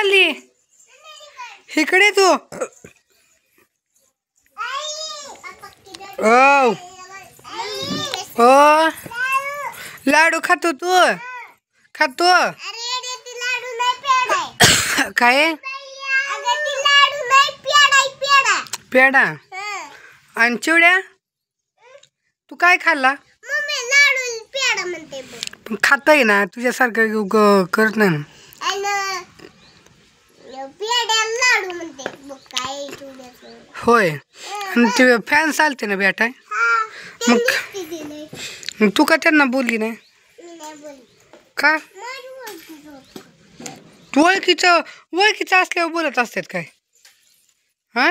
चालली इकडे तू ओ ओ लाडू खातो तू खातो काय पेढा आणि चिवड्या तू काय खाल्ला पण खाताय ना तुझ्यासारखं करत नाही ना होय आणि ते फॅन चालते ना बेटा मग तू का त्यांना बोलली नाही का तू ओळखीचं असल्यावर बोलत असतात काय हा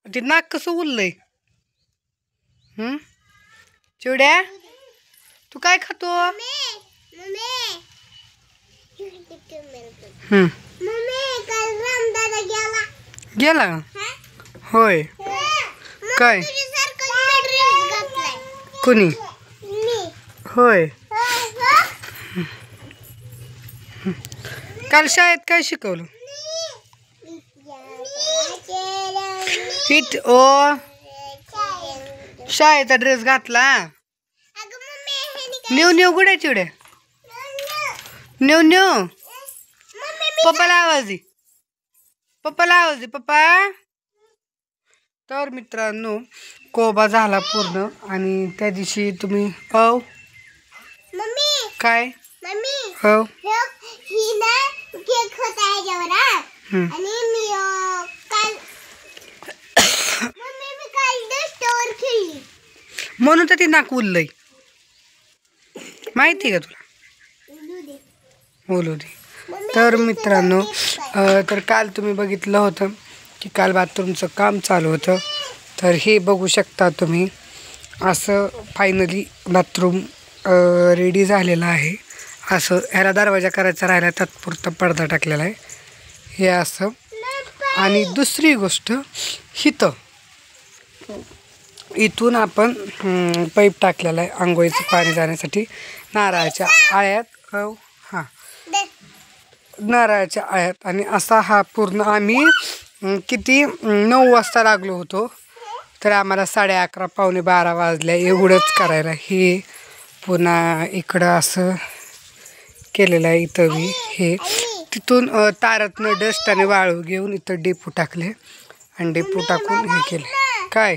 ते नाक कसं उरलंय चिवड्या तू काय खातो गेला होय काय कोणी होय काल शाळेत काय शिकवलं ओ शाळेचा ड्रेस घातला न्यू गुड्या चिवड्या न्यू पप्पाला आवाज दे पप्पा तर मित्रांनो कोबा झाला पूर्ण आणि त्या दिवशी तुम्ही काय हो म्हणून तर ती नाक उरलंय माहिती का तुला बोलू दे तर मित्रांनो तर काल तुम्ही बघितलं होतं की काल बाथरूमचं काम चालू होतं तर हे बघू शकता तुम्ही असं फायनली बाथरूम रेडी झालेलं आहे असं ह्याला दरवाजा करायचा राहिला तात्पुरता पडदा टाकलेला आहे हे असं आणि दुसरी गोष्ट हिथं इथून आपण पाईप टाकलेला आहे आंघोळीचं पाणी जाण्यासाठी नारळाच्या आळ्यात हां नारळाच्या आळ्यात आणि असा हा पूर्ण आम्ही किती 9 वाजता लागलो होतो तर आम्हाला 11:30 पावणे 12 वाजल्या एवढंच करायला हे पुन्हा इकडं असं केलेलं आहे इथं मी हे तिथून तारातनं डस्ट आणि वाळू घेऊन इथं डेपू टाकले आणि डेपू टाकून हे केले काय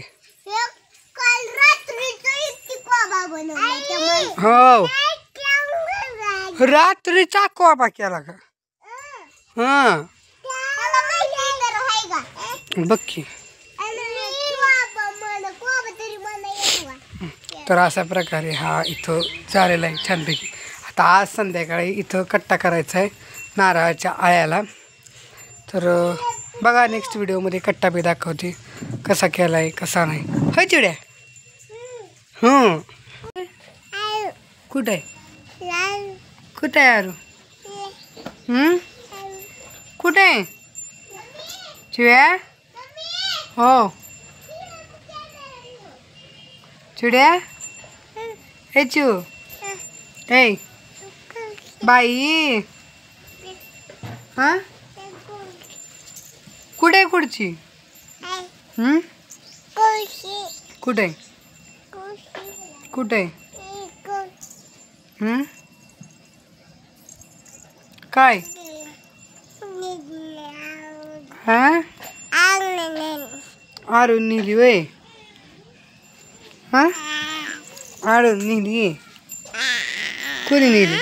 हो रात्रीचा कोबा केला का हां बघ की तर अशा प्रकारे हा इथं झालेला आहे छानपैकी आता आज संध्याकाळी इथं कट्टा करायचा आहे नारळाच्या आळ्याला तर बघा नेक्स्ट व्हिडिओमध्ये कट्टा बी दाखवते कसा केला आहे कसा नाही होय चिड्या कुठं आहे कुठं आहे आरू कुठं आहे चिड्या हो चिड्या हे चू ए बाई हां कुठे आहे खुर्ची कुठे कुठे काय हां आरून नेली वय हां आळून नेली कोणी नेली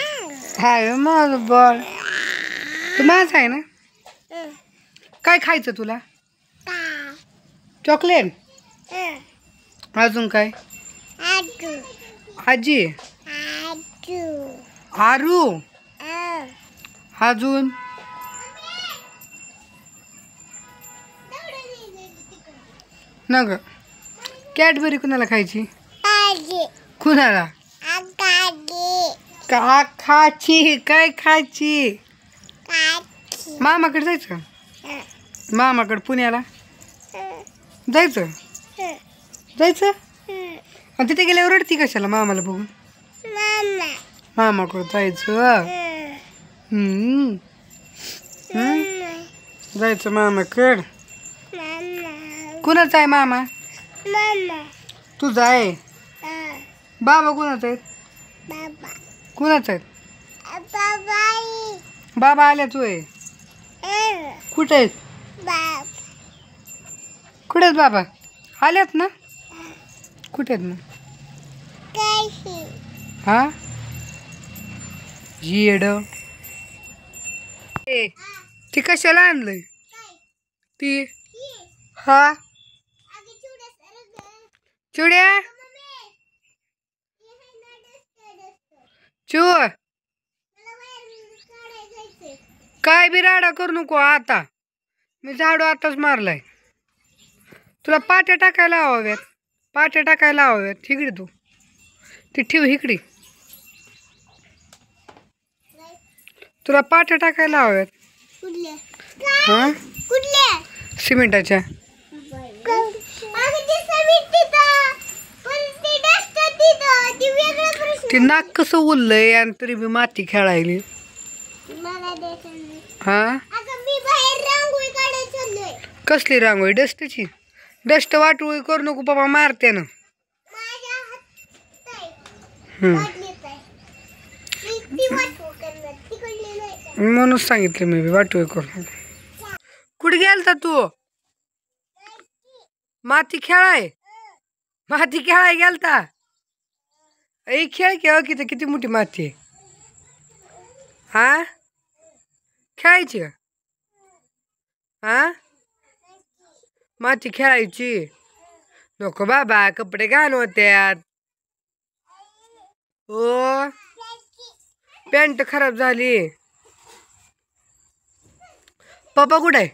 हाय माझं बॉल तू माझं आहे ना काय खायचं तुला चॉकलेट अजून काय आजी आरू अजून ना ग कॅडबरी कुणाला खायची कुणाला का खायची काय खायची मामाकडे जायचं मामाकडे पुण्याला जायचं जायचं आणि तिथे गेल्यावर रडती कशाला मामाला बघून मामाकडे जायचं जायचं मामाकड. कुणाचा आहे मामा? तुझा आहे. बाबा कुणाचा आहेत? कुणाचा आहेत? बाबा आल्या तू आहे. कुठे आहेत? कुठे आहेत बाबा? आल्यात ना? कुठे आहेत मग? हा येड ती कशाला आणलंय ती? हा चिवड्या चिव काय बी राडा करू नको आता. मी झाडू आताच मारलाय. तुला पाट्या टाकायला हव्यात. पाट्या टाकायला हव्यात. इकडे तू ती ठेव इकडे. तुला पाट्या टाकायला हव्यात. हा सिमेंटाच्या. ते नाक कसं उरलंय आणि तरी बी माती खेळायली. हा कसली रांगोळी? डस्टची. डस्ट वाटोळी करू नको बाबा, मारते ना. म्हणून सांगितलं मी वाटोळी करू नको. कुठे गेलता तू? माती खेळाय? माती खेळाय गेलता? ए खेळ खेळ किती किती मोठी माती आहे. हा खेळायची का? हा माती खेळायची नको बाबा, कपडे घाण होत्यात. ओ पॅन्ट खराब झाली. पप्पा कुठे आहे?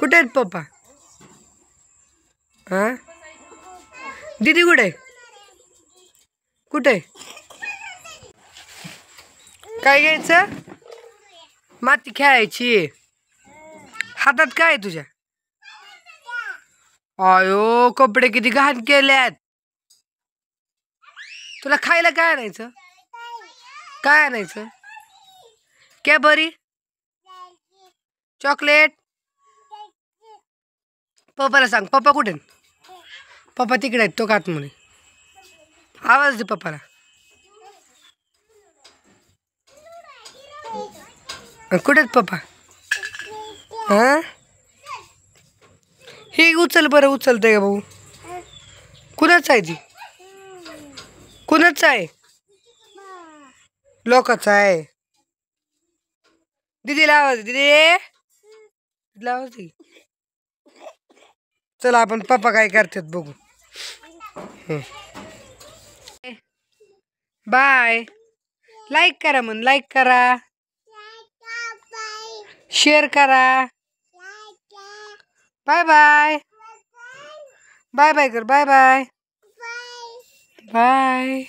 कुठे आहेत पप्पा? हा दीदी कुठे आहे? कुठे? काय घ्यायचं? माती खेळायची. हातात काय तुझ्या? आयो कपडे किती घाण केल्यात. तुला खायला काय आणायचं? काय आणायचं? कॅबरी, चॉकलेट. पप्पाला सांग. पप्पा कुठे? पप्पा तिकडे आहेत. तो कात म्हणे. आवाज दे पप्पाला. कुठे आहेत पप्पा? हा हे उचल बरं. उचलतंय का भाऊ? कुणाचं आहे ती? कुणाचं आहे? लोकाचा आहे. दीदीला आवाज दे. दीदी आवाज दे. चला आपण पप्पा काय करतात बघू. बाय. लाईक करा म्हण. लाईक करा, शेअर करा. Bye bye. बाय बाय कर. Bye bye. बाय.